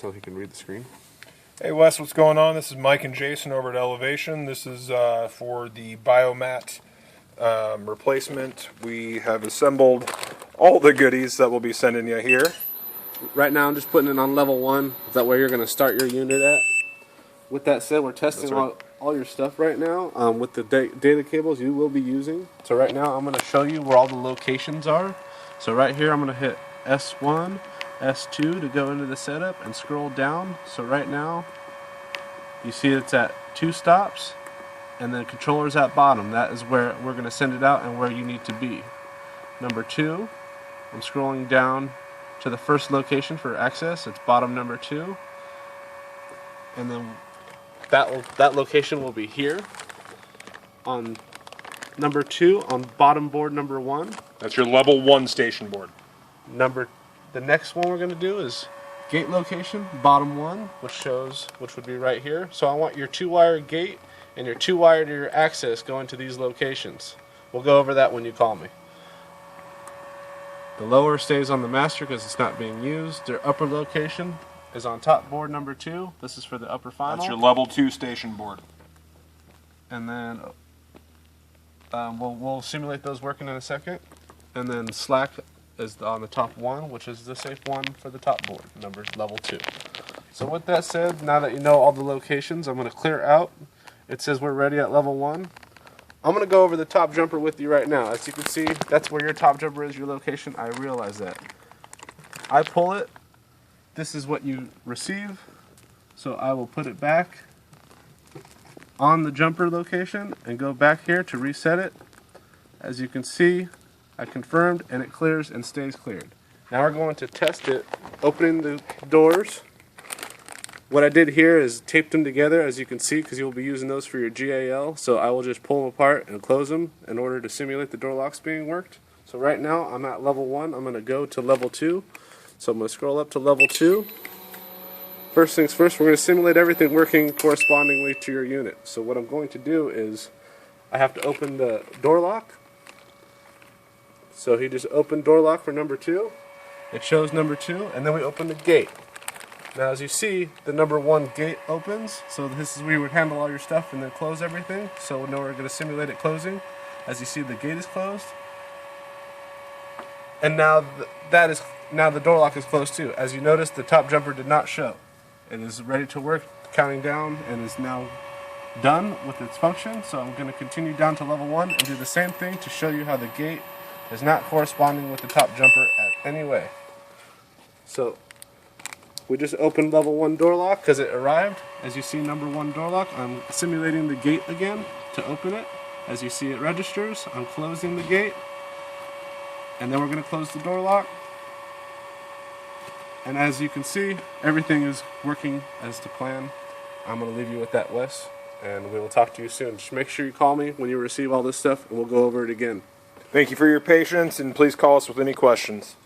so he can read the screen. Hey Wes, what's going on? This is Mike and Jason over at Elevation. This is for the Biomat replacement. We have assembled all the goodies that we'll be sending you here. Right now I'm just putting it on level 1. Is that where you're going to start your unit at? With that said, we're testing all your stuff right now with the data cables you will be using. So right now I'm going to show you where all the locations are. So right here I'm going to hit S1, S2 to go into the setup and scroll down. So right now you see it's at 2 stops and the controller's at bottom. That is where we're going to send it out and where you need to be. Number 2, I'm scrolling down to the first location for access. It's bottom number 2. And then that location will be here on number 2 on bottom board number 1. That's your level 1 station board. The next one we're going to do is gate location, bottom 1, which would be right here. So I want your 2-wire gate and your 2-wire to your access going to these locations. We'll go over that when you call me. The lower stays on the master because it's not being used. Their upper location is on top board number 2. This is for the upper final. That's your level 2 station board. And then we'll simulate those working in a second. And then slack is on the top 1, which is the safe one for the top board, number level 2. So with that said, now that you know all the locations, I'm going to clear out. It says we're ready at level 1. I'm going to go over the top jumper with you right now. As you can see, that's where your top jumper is, your location. I realize that. I pull it. This is what you receive. So I will put it back on the jumper location and go back here to reset it. As you can see, I confirmed and it clears and stays cleared. Now we're going to test it, opening the doors. What I did here is taped them together, as you can see, because you'll be using those for your GAL. So I will just pull them apart and close them in order to simulate the door locks being worked. So right now I'm at level 1. I'm going to go to level 2. So I'm going to scroll up to level 2. First things first, we're going to simulate everything working correspondingly to your unit. So what I'm going to do is I have to open the door lock. So he just opened door lock for number 2. It shows number 2, and then we open the gate. Now as you see, the number 1 gate opens, so this is where you would handle all your stuff and then close everything. So now we're going to simulate it closing. As you see, the gate is closed. And now the door lock is closed too. As you notice, the top jumper did not show. It is ready to work, counting down, and is now done with its function. So I'm going to continue down to level 1 and do the same thing to show you how the gate is not corresponding with the top jumper at any way. So we just opened level 1 door lock because it arrived. As you see, number 1 door lock. I'm simulating the gate again to open it. As you see, it registers. I'm closing the gate. And then we're going to close the door lock. And as you can see, everything is working as to plan. I'm going to leave you with that, Wes, and we will talk to you soon. Just make sure you call me when you receive all this stuff, and we'll go over it again. Thank you for your patience, and please call us with any questions.